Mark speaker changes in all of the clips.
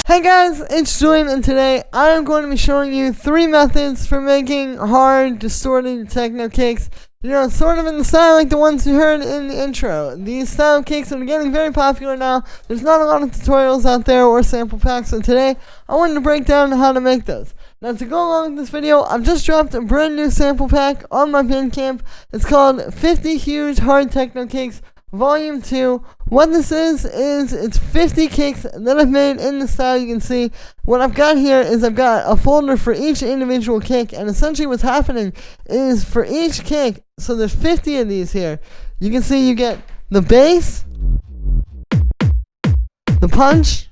Speaker 1: Hey guys, it's Julian, and today I am going to be showing you 3 methods for making hard, distorted techno kicks. You know, sort of in the style like the ones you heard in the intro. These style kicks are getting very popular now. There's not a lot of tutorials out there or sample packs, so today I wanted to break down how to make those. Now, to go along with this video, I've just dropped a brand new sample pack on my Bandcamp. It's called 50 Huge Hard Techno Kicks Volume 2. What this is it's 50 kicks that I've made in the style. You can see what I've got here is I've got a folder for each individual kick, and essentially what's happening is for each kick, so there's 50 of these here. You can see you get the bass, the punch,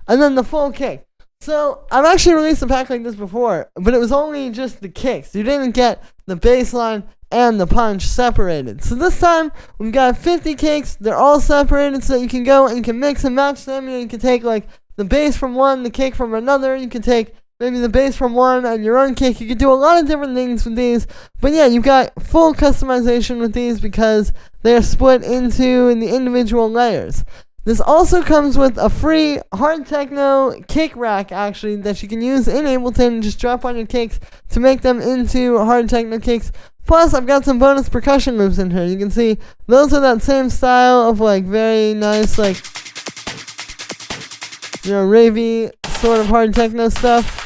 Speaker 1: and then the full kick. So, I've actually released a pack like this before, but it was only just the kicks. You didn't get the bass line and the punch separated. So this time, we've got 50 kicks. They're all separated so that you can go and you can mix and match them. You know, you can take like the bass from one, the kick from another. You can take maybe the bass from one and your own kick. You can do a lot of different things with these. But yeah, you've got full customization with these because they're split into the individual layers. This also comes with a free hard techno kick rack, actually, that you can use in Ableton and just drop on your kicks to make them into hard techno kicks. Plus, I've got some bonus percussion loops in here. You can see those are that same style of like very nice, like, you know, ravey sort of hard techno stuff.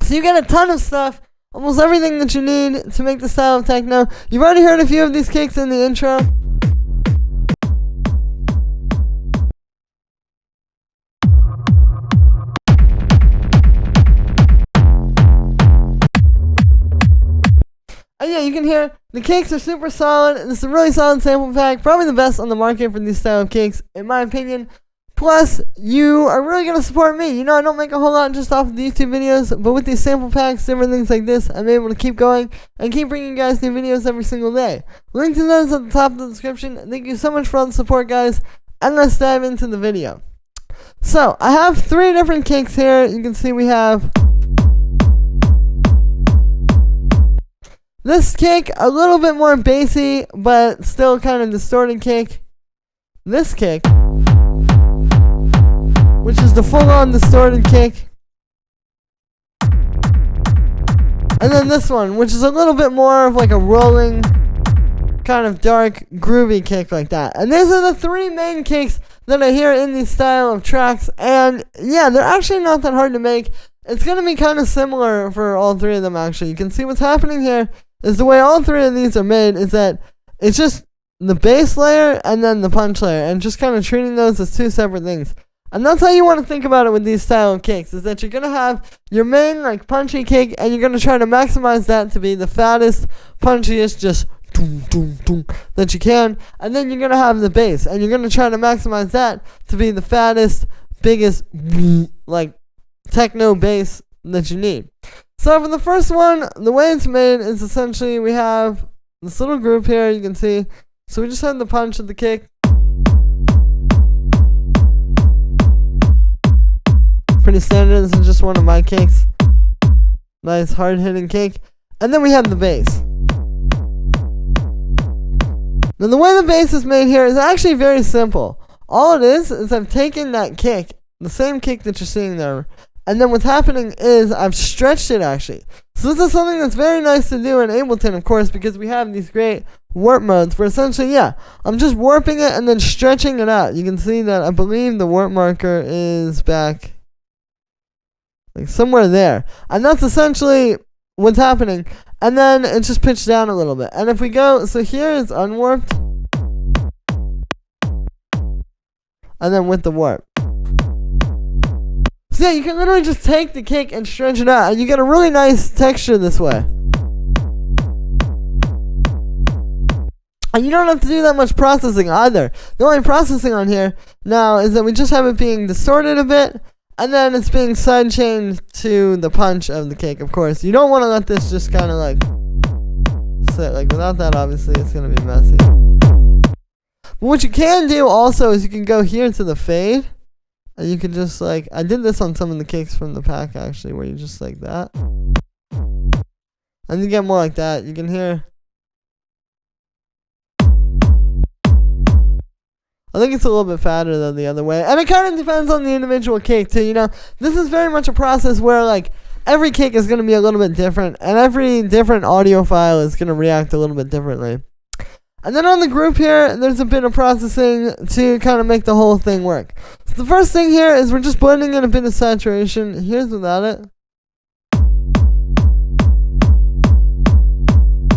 Speaker 1: So you get a ton of stuff, almost everything that you need to make the style of techno. You've already heard a few of these kicks in the intro. And yeah, you can hear the kicks are super solid. This is a really solid sample pack, probably the best on the market for these style of kicks, in my opinion. Plus, you are really going to support me. You know, I don't make a whole lot just off of the YouTube videos, but with these sample packs, different things like this, I'm able to keep going and keep bringing you guys new videos every single day. Link to those at the top of the description. Thank you so much for all the support, guys, and let's dive into the video. So, I have 3 different kicks here. You can see we have this kick, a little bit more bassy, but still kind of distorted kick. This kick, which is the full-on distorted kick. And then this one, which is a little bit more of like a rolling, kind of dark, groovy kick like that. And these are the 3 main kicks that I hear in these style of tracks. And yeah, they're actually not that hard to make. It's going to be kind of similar for all 3 of them, actually. You can see what's happening here is the way all 3 of these are made is that it's just the bass layer and then the punch layer, and just kind of treating those as 2 separate things. And that's how you want to think about it with these style of kicks, is that you're going to have your main like punchy kick, and you're going to try to maximize that to be the fattest, punchiest, just doom, doom, doom, that you can. And then you're going to have the bass, and you're going to try to maximize that to be the fattest, biggest, like techno bass that you need. So for the first one, the way it's made is essentially we have this little group here, you can see. So we just have the punch of the kick. Pretty standard, this is just one of my kicks. Nice hard hitting kick. And then we have the bass. Now the way the bass is made here is actually very simple. All it is I've taken that kick, the same kick that you're seeing there, and then what's happening is I've stretched it actually. So this is something that's very nice to do in Ableton, of course, because we have these great warp modes where essentially, yeah, I'm just warping it and then stretching it out. You can see that I believe the warp marker is back like somewhere there. And that's essentially what's happening. And then it's just pitched down a little bit. And if we go, so here is unwarped. And then with the warp. So yeah, you can literally just take the kick and stretch it out, and you get a really nice texture this way. And you don't have to do that much processing either. The only processing on here now is that we just have it being distorted a bit, and then it's being sidechained to the punch of the kick, of course. You don't want to let this just kind of like sit. Like without that, obviously, it's going to be messy. But what you can do also is you can go here to the fade. And you can just like, I did this on some of the kicks from the pack actually, where you just like that. And you get more like that. You can hear I think it's a little bit fatter than the other way. And it kind of depends on the individual cake too, you know. This is very much a process where like every cake is going to be a little bit different, and every different audio file is going to react a little bit differently. And then on the group here, there's a bit of processing to kind of make the whole thing work. So the first thing here is we're just blending in a bit of saturation. Here's without it.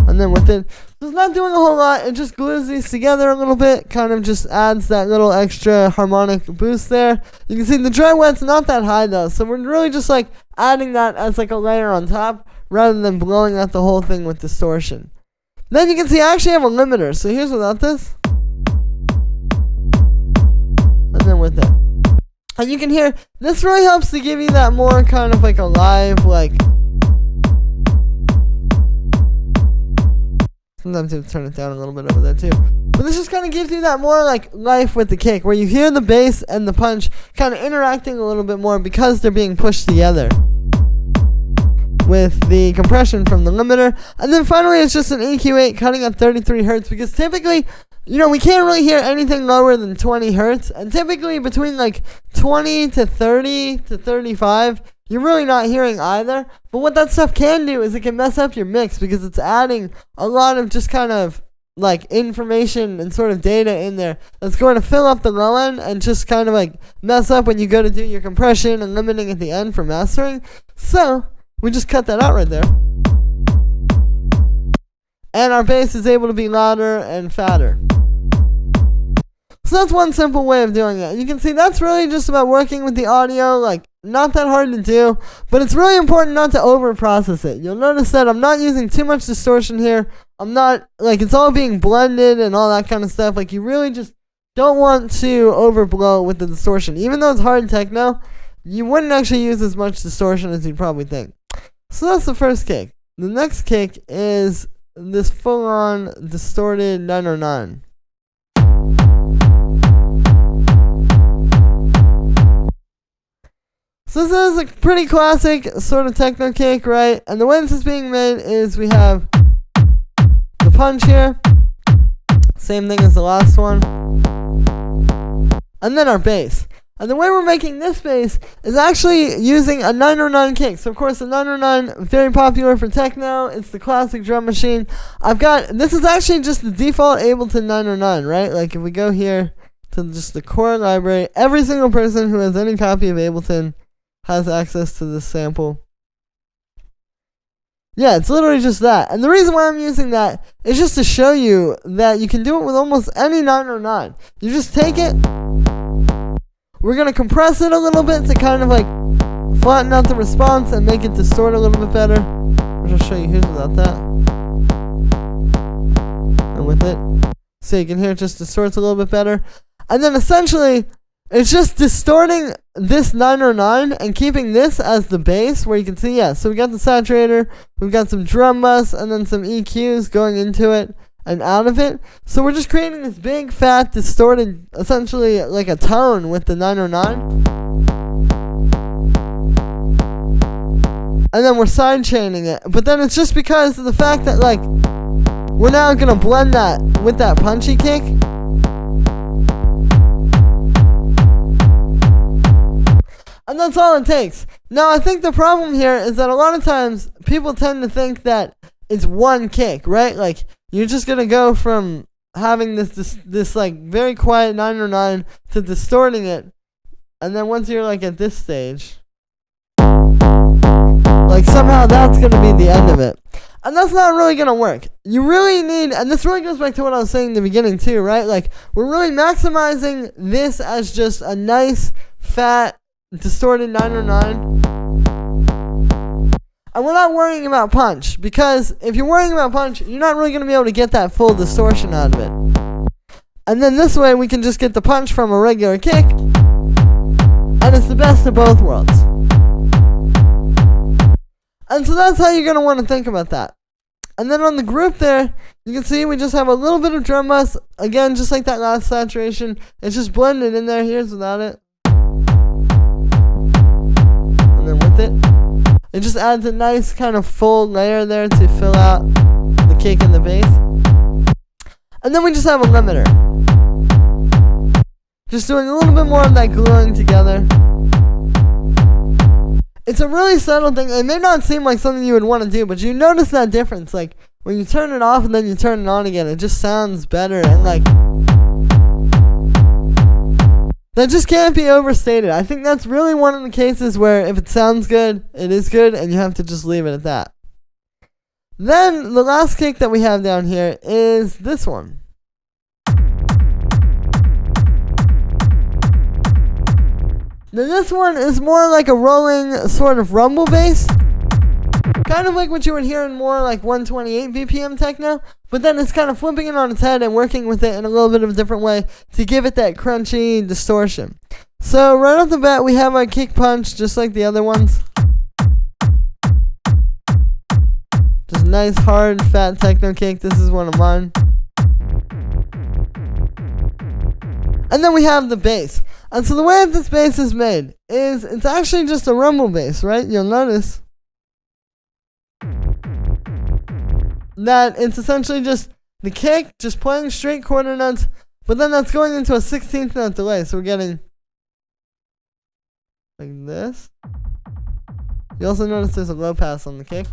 Speaker 1: And then with it, so it's not doing a whole lot. It just glues these together a little bit, kind of just adds that little extra harmonic boost there. You can see the dry wet's not that high though, so we're really just like adding that as like a layer on top rather than blowing out the whole thing with distortion. Then you can see I actually have a limiter, so here's without this. And then with it. And you can hear, this really helps to give you that more kind of like a live, like, sometimes you have to turn it down a little bit over there too. But this just kind of gives you that more like life with the kick, where you hear the bass and the punch kind of interacting a little bit more because they're being pushed together with the compression from the limiter. And then finally it's just an EQ8 cutting at 33 hertz, because typically, you know, we can't really hear anything lower than 20 hertz, and typically between like 20 to 30 to 35 you're really not hearing either. But what that stuff can do is it can mess up your mix, because it's adding a lot of just kind of like information and sort of data in there that's going to fill up the low end and just kind of like mess up when you go to do your compression and limiting at the end for mastering. So we just cut that out right there. And our bass is able to be louder and fatter. So that's one simple way of doing it. You can see that's really just about working with the audio, like not that hard to do, but it's really important not to over process it. You'll notice that I'm not using too much distortion here. I'm not, like, it's all being blended and all that kind of stuff. Like, you really just don't want to overblow with the distortion. Even though it's hard techno, you wouldn't actually use as much distortion as you'd probably think. So that's the first kick. The next kick is this full-on distorted 909. So this is a pretty classic sort of techno kick, right? And the way this is being made is we have the punch here, same thing as the last one, and then our bass. And the way we're making this bass is actually using a 909 kick. So of course the 909, very popular for techno. It's the classic drum machine. This is actually just the default Ableton 909, right? Like if we go here to just the core library, every single person who has any copy of Ableton has access to this sample. Yeah, it's literally just that. And the reason why I'm using that is just to show you that you can do it with almost any 909. You just take it. We're going to compress it a little bit to kind of like flatten out the response and make it distort a little bit better. I'll just show you here's without that. And with it. So you can hear it just distorts a little bit better. And then essentially, it's just distorting this 909 and keeping this as the bass, where you can see, yeah, so we got the saturator, we've got some drum bus, and then some EQs going into it and out of it. So we're just creating this big, fat, distorted, essentially like a tone with the 909. And then we're sidechaining it. But then it's just because of the fact that, like, we're now going to blend that with that punchy kick. And that's all it takes. Now, I think the problem here is that a lot of times people tend to think that it's one kick, right? Like, you're just going to go from having this like very quiet 909 to distorting it. And then once you're like at this stage, like somehow that's going to be the end of it. And that's not really going to work. You really need, and this really goes back to what I was saying in the beginning too, right? Like, we're really maximizing this as just a nice, fat, distorted 909. And we're not worrying about punch, because if you're worrying about punch, you're not really going to be able to get that full distortion out of it. And then this way we can just get the punch from a regular kick, and it's the best of both worlds. And so that's how you're going to want to think about that. And then on the group there, you can see we just have a little bit of drum bus. Again, just like that last saturation, it's just blended in there. Here's without it. And then with it, it just adds a nice kind of full layer there to fill out the kick and the bass. And then we just have a limiter. Just doing a little bit more of that gluing together. It's a really subtle thing. It may not seem like something you would want to do, but you notice that difference. Like, when you turn it off and then you turn it on again, it just sounds better. And, like, that just can't be overstated. I think that's really one of the cases where if it sounds good, it is good, and you have to just leave it at that. Then, the last kick that we have down here is this one. Now this one is more like a rolling sort of rumble bass. Kind of like what you would hear in more like 128 BPM techno. But then it's kind of flipping it on its head and working with it in a little bit of a different way to give it that crunchy distortion. So right off the bat we have our kick punch just like the other ones. Just nice hard fat techno kick. This is one of mine. And then we have the bass. And so the way that this bass is made is it's actually just a rumble bass, right? You'll notice that it's essentially just the kick, just playing straight quarter notes, but then that's going into a 16th note delay. So we're getting like this. You also notice there's a low pass on the kick.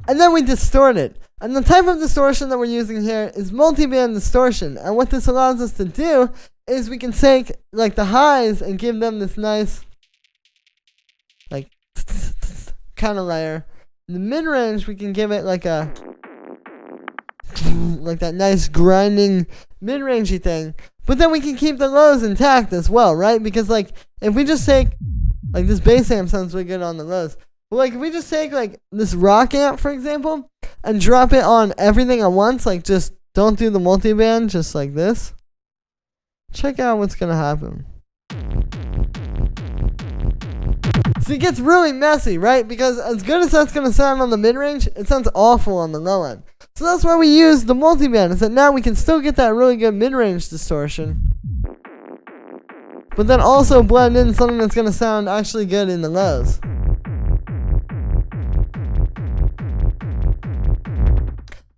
Speaker 1: And then we distort it. And the type of distortion that we're using here is multi-band distortion. And what this allows us to do is we can take like the highs and give them this nice like kind of layer. In the mid-range we can give it like a like that nice grinding mid-rangey thing. But then we can keep the lows intact as well, right? Because like if we just take like this bass amp sounds really good on the lows. But like if we just take like this rock amp for example and drop it on everything at once, like just don't do the multiband, just like this. Check out what's gonna happen. So it gets really messy, right? Because as good as that's gonna sound on the mid-range, it sounds awful on the low end. So that's why we use the multiband, is that now we can still get that really good mid-range distortion, but then also blend in something that's gonna sound actually good in the lows.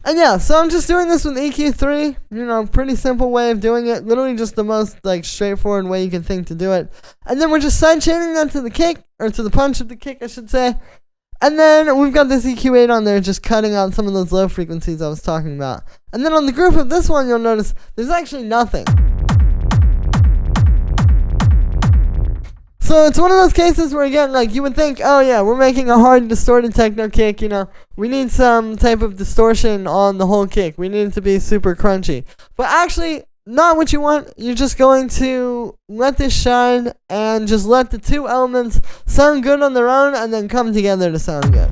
Speaker 1: And yeah, so I'm just doing this with EQ3, you know, pretty simple way of doing it, literally just the most like straightforward way you can think to do it. And then we're just sidechaining that to the kick, or to the punch of the kick I should say. And then we've got this EQ8 on there just cutting out some of those low frequencies I was talking about. And then on the group of this one you'll notice there's actually nothing. So it's one of those cases where again, like you would think, oh yeah, we're making a hard distorted techno kick, you know, we need some type of distortion on the whole kick. We need it to be super crunchy. But actually, not what you want. You're just going to let this shine and just let the two elements sound good on their own and then come together to sound good.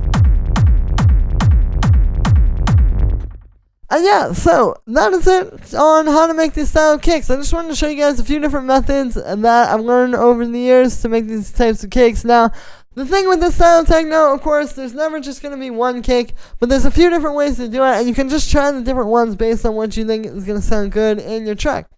Speaker 1: And yeah, so that is it on how to make this style of kicks. I just wanted to show you guys a few different methods that I've learned over the years to make these types of kicks. Now, the thing with this style of techno, of course, there's never just going to be one kick, but there's a few different ways to do it, and you can just try the different ones based on what you think is going to sound good in your track.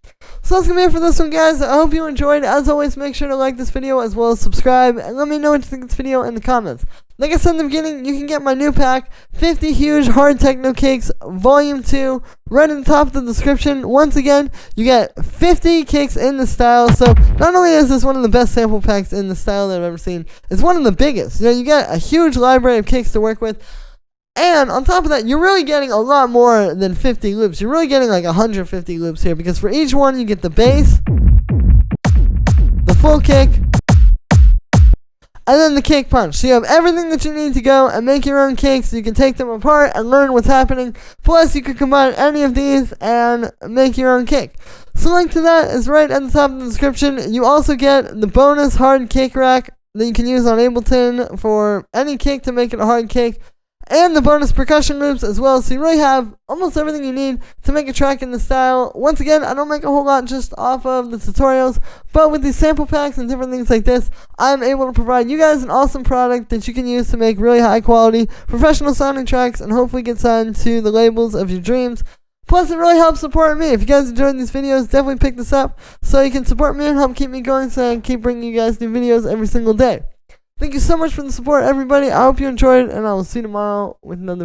Speaker 1: So that's going to be it for this one, guys. I hope you enjoyed. As always, make sure to like this video as well as subscribe, and let me know what you think of this video in the comments. Like I said in the beginning, you can get my new pack, 50 Huge Hard Techno Kicks, Volume 2, right in the top of the description. Once again, you get 50 kicks in the style, so not only is this one of the best sample packs in the style that I've ever seen, it's one of the biggest. You know, you get a huge library of kicks to work with, and on top of that, you're really getting a lot more than 50 loops. You're really getting like 150 loops here, because for each one, you get the bass, the full kick, and then the kick punch. So you have everything that you need to go and make your own kicks. You can take them apart and learn what's happening. Plus, you can combine any of these and make your own kick. So link to that is right at the top of the description. You also get the bonus hard kick rack that you can use on Ableton for any kick to make it a hard kick, and the bonus percussion loops as well. So you really have almost everything you need to make a track in the style. Once again, I don't make a whole lot just off of the tutorials, but with these sample packs and different things like this, I'm able to provide you guys an awesome product that you can use to make really high quality, professional sounding tracks and hopefully get signed to the labels of your dreams. Plus, it really helps support me. If you guys enjoyed these videos, definitely pick this up so you can support me and help keep me going so I can keep bringing you guys new videos every single day. Thank you so much for the support, everybody. I hope you enjoyed, and I will see you tomorrow with another video.